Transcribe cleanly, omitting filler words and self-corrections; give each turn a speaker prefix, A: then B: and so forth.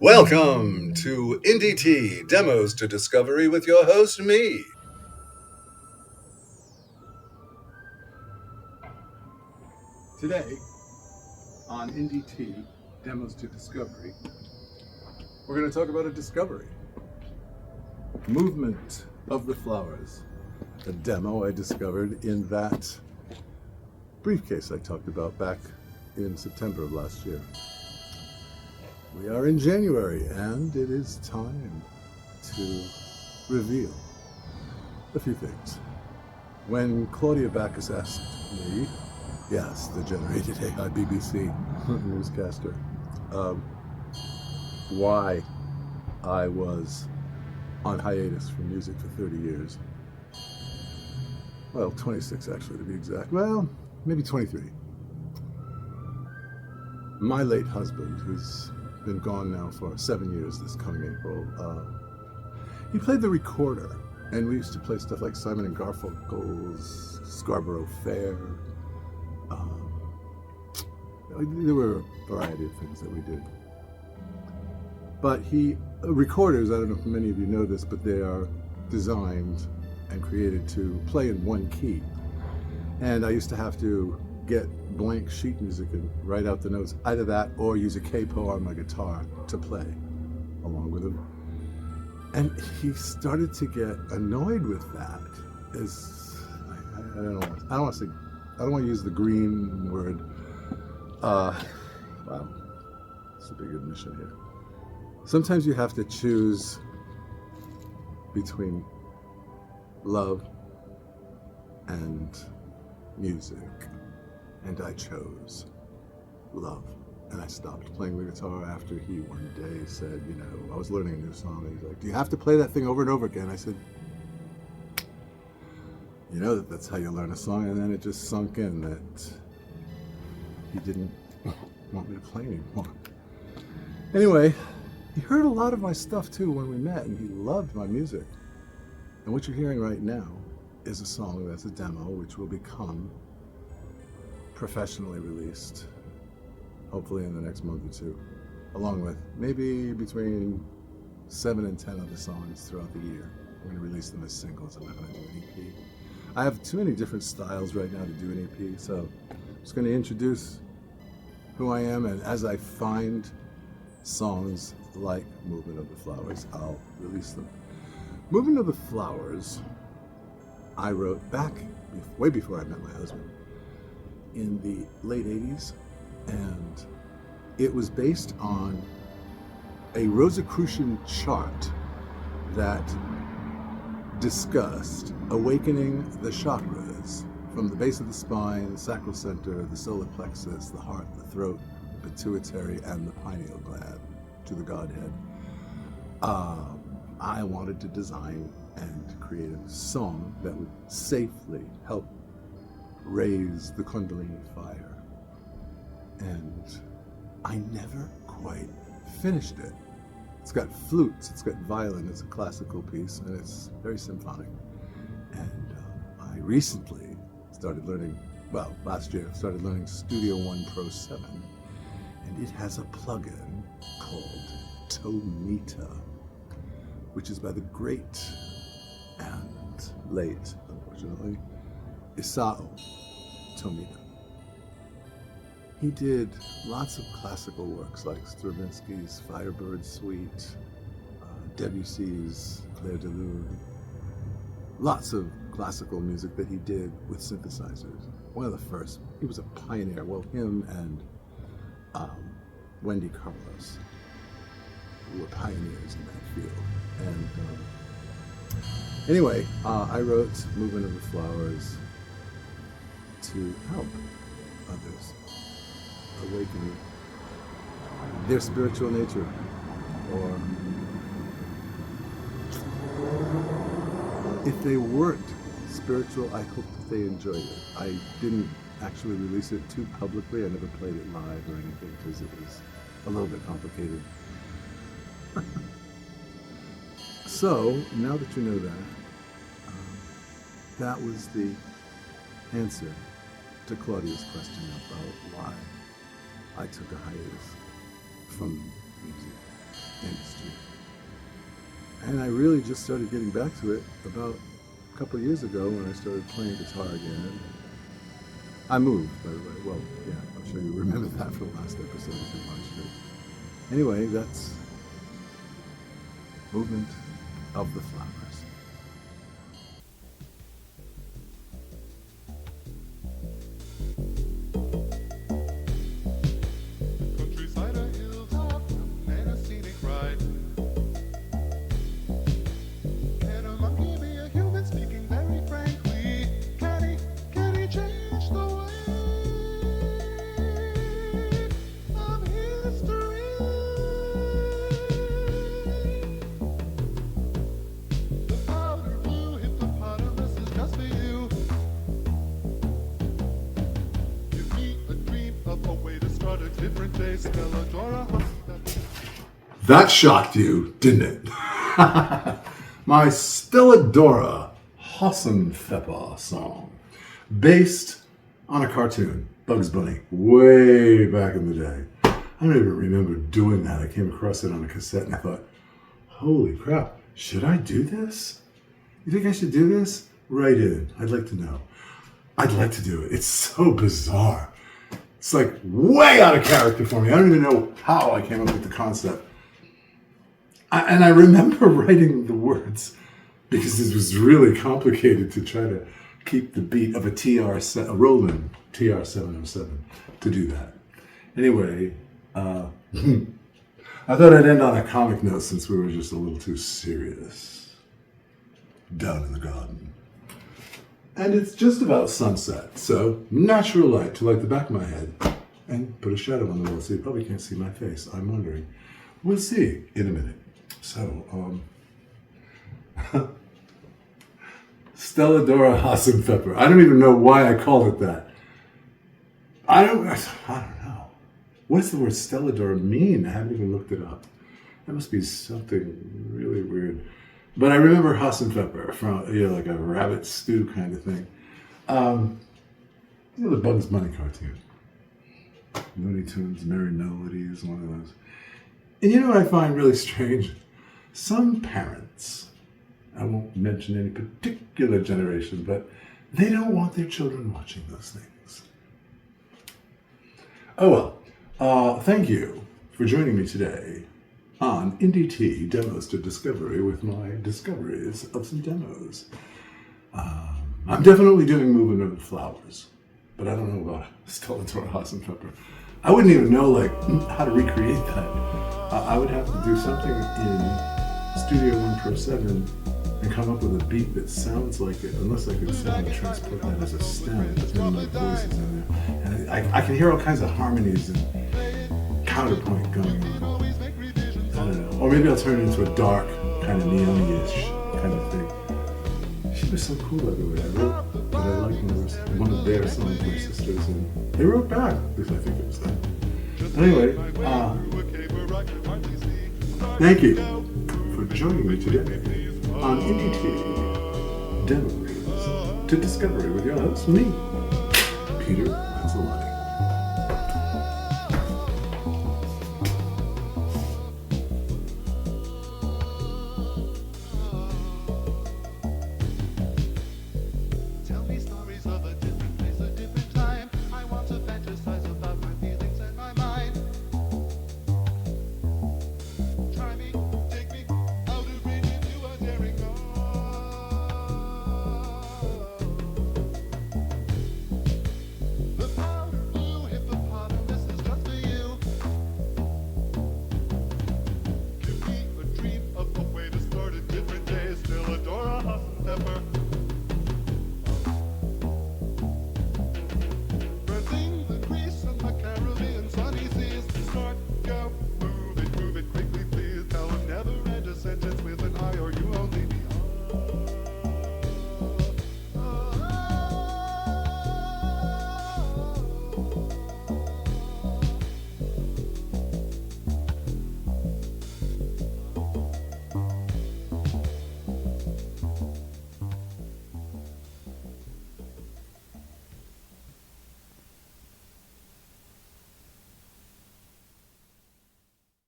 A: Welcome to NDT Demos to Discovery with your host, me.
B: Today on NDT Demos to Discovery, we're going to talk about a discovery. Movement of the Flowers, a demo I discovered in that briefcase I talked about back in September of last year. We are in January and it is time to reveal a few things. When Claudia Bacchus asked me, yes, the generated AI BBC newscaster, why I was on hiatus from music for 30 years. Well, 26 actually to be exact. Well, maybe 23. My late husband, who's been gone now for 7 years this coming April, he played the recorder, and we used to play stuff like Simon and Garfunkel's Scarborough Fair. There were a variety of things that we did. But recorders, I don't know if many of you know this, but they are designed and created to play in one key. And I used to have to get blank sheet music and write out the notes, either that or use a capo on my guitar to play along with him. And he started to get annoyed with that. I don't want to use the green word. Wow, it's a big admission here. Sometimes you have to choose between love and music, and I chose love. And I stopped playing the guitar after he one day said, I was learning a new song, and he's like, do you have to play that thing over and over again? I said, that's how you learn a song. And then it just sunk in that he didn't want me to play anymore. Anyway, he heard a lot of my stuff too when we met, and he loved my music. And what you're hearing right now is a song that's a demo, which will become professionally released, hopefully in the next month or two, along with maybe between 7 and 10 other songs throughout the year. We're going to release them as singles. I'm not going to do an EP. I have too many different styles right now to do an EP, so I'm just going to introduce who I am, and as I find songs like Movement of the Flowers, I'll release them. Movement of the Flowers, I wrote back way before I met my husband in the late 80s, and it was based on a Rosicrucian chart that discussed awakening the chakras from the base of the spine, the sacral center, the solar plexus, the heart, the throat, the pituitary, and the pineal gland to the Godhead. I wanted to design and create a song that would safely help raise the Kundalini fire. And I never quite finished it. It's got flutes, it's got violin, it's a classical piece, and it's very symphonic. And I recently last year, started learning Studio One Pro 7, and it has a plugin called Tomita, which is by the great and late, unfortunately, Isao Tomita. He did lots of classical works like Stravinsky's Firebird Suite, Debussy's Clair de Lune, lots of classical music that he did with synthesizers. One of the first, he was a pioneer. Well, him and Wendy Carlos were pioneers in that field. And anyway, I wrote Movement of the Flowers to help others awaken their spiritual nature, or if they weren't spiritual, I hope that they enjoyed it. I didn't actually release it too publicly. I never played it live or anything because it was a little bit complicated. So now that you know that, that was the answer to Claudia's question about why I took a hiatus from music. And I really just started getting back to it about a couple of years ago when I started playing guitar again. I moved, by the way. Well, yeah, I'm sure you remember that from the last episode if you watched it. Anyway, that's Movement of the Flowers.
C: Countryside or hilltop and a scenic ride. Can a monkey be a human speaking very frankly? Can he change the way of history? The outer blue hippopotamus is just for you. Give me a dream of a way to start a different day. Stelladora.
B: That shocked you, didn't it? My Stelladora Hassenpfeffer song, based on a cartoon, Bugs Bunny, way back in the day. I don't even remember doing that. I came across it on a cassette and I thought, holy crap, should I do this? You think I should do this? Write in. I'd like to know. I'd like to do it. It's so bizarre. It's like way out of character for me. I don't even know how I came up with the concept. And I remember writing the words because it was really complicated to try to keep the beat of a Roland TR-707 to do that. Anyway, I thought I'd end on a comic note since we were just a little too serious. Down in the garden. And it's just about sunset, so natural light to light the back of my head and put a shadow on the wall so you probably can't see my face. I'm wondering. We'll see in a minute. So, Stelladora Hassenpfeffer. I don't even know why I called it that. I don't know. What does the word Stelladora mean? I haven't even looked it up. That must be something really weird. But I remember Hassenpfeffer from, like a rabbit stew kind of thing. The Bugs Bunny cartoon. Looney Tunes, Merry Melodies, one of those. And you know what I find really strange? Some parents, I won't mention any particular generation, but they don't want their children watching those things. Oh well, thank you for joining me today on NDT Demos to Discovery with my discoveries of some demos. I'm definitely doing Movement of the Flowers, but I don't know about Stelladora Hassenpfeffer. I wouldn't even know how to recreate that. I would have to do something in Studio One Pro 7 and come up with a beat that sounds like it, unless I could somehow transport that as a stem between my voices in there. And I can hear all kinds of harmonies and counterpoint going on. I don't know. Or maybe I'll turn it into a dark, kind of neon-ish kind of thing. She was so cool, by the way. I wrote that I liked one of their songs, my sisters, and they wrote back, at least I think it was them. Anyway, thank you for joining me today on NDT Demos to Discovery with your host, me, Peter